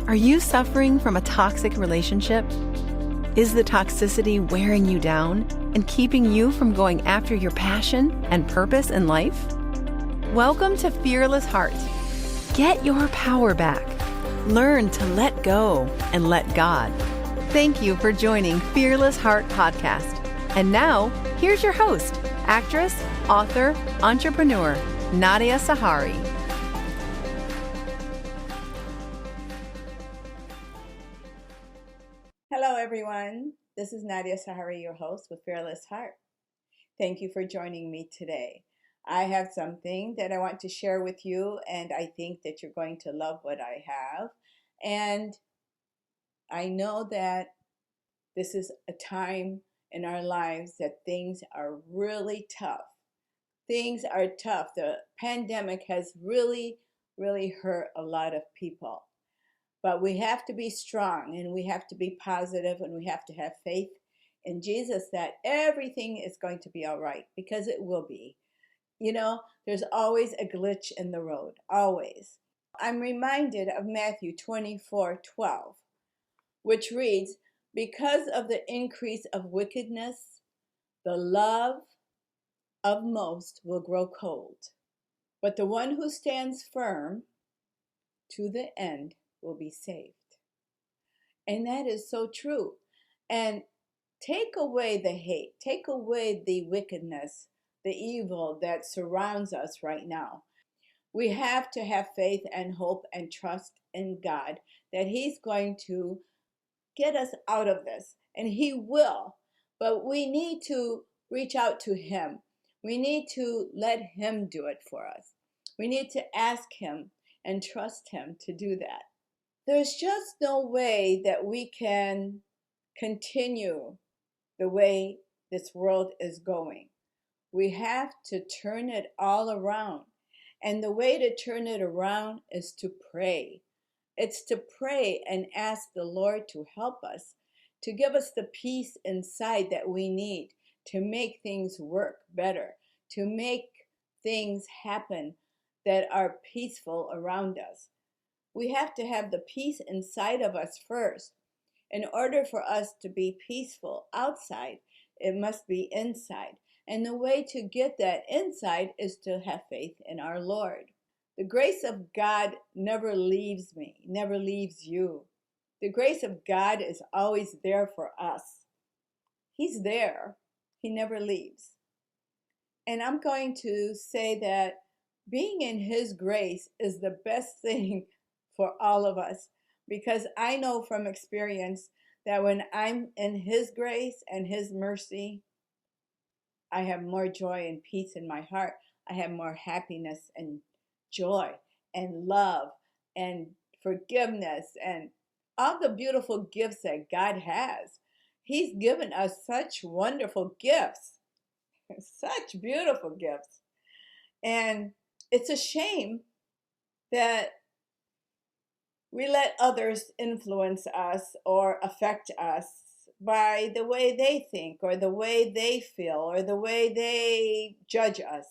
Are you suffering from a toxic relationship? Is the toxicity wearing you down and keeping you from going after your passion and purpose in life? Welcome to Fearless Heart. Get your power back. Learn to let go and let God. Thank you for joining Fearless Heart Podcast. And now, here's your host, actress, author, entrepreneur, Nadia Sahari. Hello, everyone. This is Nadia Sahari, your host with Fearless Heart. Thank you for joining me today. I have something that I want to share with you, and I think that you're going to love what I have. And I know that this is a time in our lives that things are really tough. Things are tough. The pandemic has really hurt a lot of people. But we have to be strong, and we have to be positive, and we have to have faith in Jesus that everything is going to be all right, because it will be. You know, there's always a glitch in the road, always. I'm reminded of Matthew 24:12, which reads, "Because of the increase of wickedness, the love of most will grow cold. But the one who stands firm to the end will be saved." And that is so true. And take away the hate, take away the wickedness, the evil that surrounds us right now. We have to have faith and hope and trust in God that He's going to get us out of this. And He will. But we need to reach out to Him. We need to let Him do it for us. We need to ask Him and trust Him to do that. There's just no way that we can continue the way this world is going. We have to turn it all around. And the way to turn it around is to pray. It's to pray and ask the Lord to help us, to give us the peace inside that we need to make things work better, to make things happen that are peaceful around us. We have to have the peace inside of us first. In order for us to be peaceful outside, it must be inside. And the way to get that inside is to have faith in our Lord. The grace of God never leaves me, never leaves you. The grace of God is always there for us. He's there. He never leaves. And I'm going to say that being in His grace is the best thing for all of us, because I know from experience that when I'm in His grace and His mercy, I have more joy and peace in my heart. I have more happiness and joy and love and forgiveness and all the beautiful gifts that God has. He's given us such wonderful gifts, such beautiful gifts. And it's a shame that we let others influence us or affect us by the way they think or the way they feel or the way they judge us.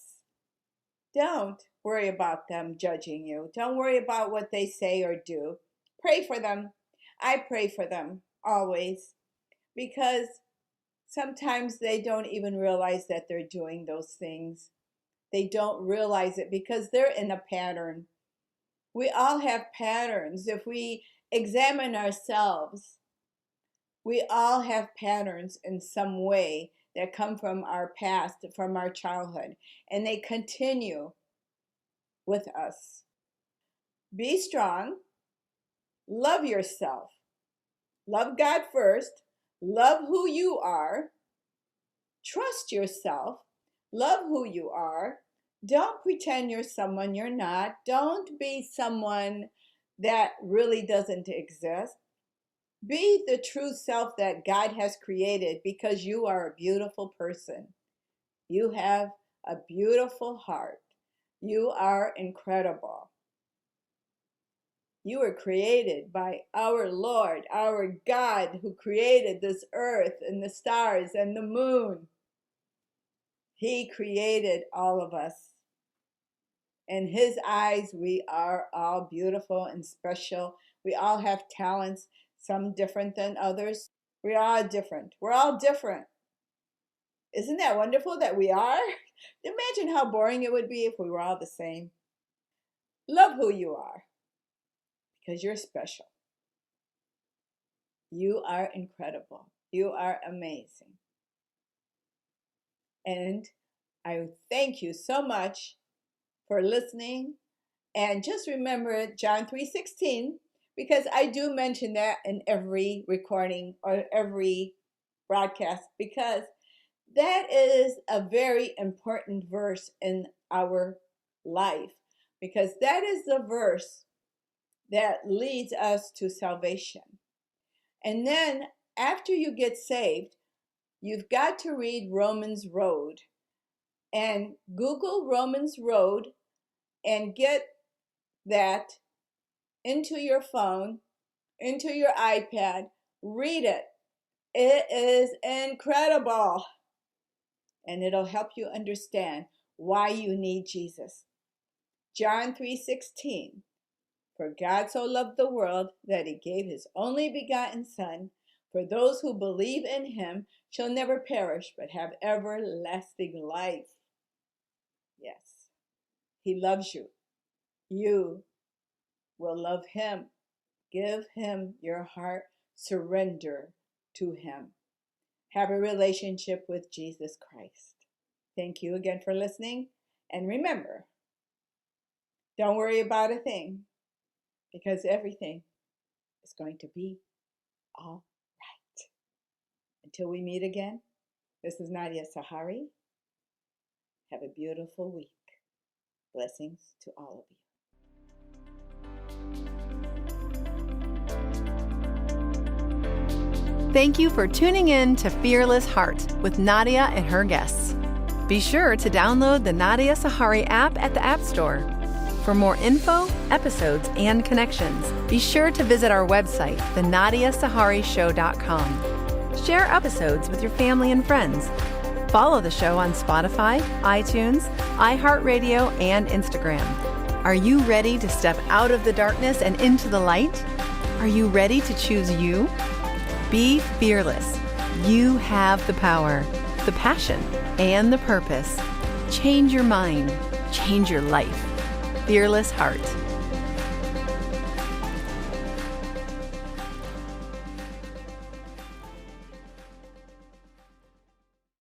Don't worry about them judging you. Don't worry about what they say or do. Pray for them. I pray for them always, because sometimes they don't even realize that they're doing those things. They don't realize it because they're in a pattern. We all have patterns. If we examine ourselves, we all have patterns in some way that come from our past, from our childhood, and they continue with us. Be strong. Love yourself. Love God first. Love who you are. Trust yourself. Love who you are. Don't pretend you're someone you're not. Don't be someone that really doesn't exist. Be the true self that God has created, because you are a beautiful person. You have a beautiful heart. You are incredible. You were created by our Lord, our God, who created this earth and the stars and the moon. He created all of us. In His eyes, we are all beautiful and special. We all have talents, some different than others. We are all different. We're all different. Isn't that wonderful that we are? Imagine how boring it would be if we were all the same. Love who you are because you're special. You are incredible. You are amazing. And I thank you so much for listening. And just remember John 3:16, because I do mention that in every recording or every broadcast, because that is a very important verse in our life, because that is the verse that leads us to salvation. And then after you get saved, you've got to read Romans Road, and Google Romans Road and get that into your phone, into your iPad. Read it. It is incredible. And it'll help you understand why you need Jesus. John 3:16. For God so loved the world that He gave His only begotten Son, for those who believe in Him shall never perish but have everlasting life. Yes, He loves you. You will love Him. Give Him your heart. Surrender to Him. Have a relationship with Jesus Christ. Thank you again for listening. And remember, don't worry about a thing, because everything is going to be all right. Until we meet again, this is Nadia Sahari. Have a beautiful week. Blessings to all of you. Thank you for tuning in to Fearless Heart with Nadia and her guests. Be sure to download the Nadia Sahari app at the App Store. For more info, episodes, and connections, be sure to visit our website, thenadiasaharishow.com. Share episodes with your family and friends. Follow the show on Spotify, iTunes, iHeartRadio, and Instagram. Are you ready to step out of the darkness and into the light? Are you ready to choose you? Be fearless. You have the power, the passion, and the purpose. Change your mind. Change your life. Fearless Heart.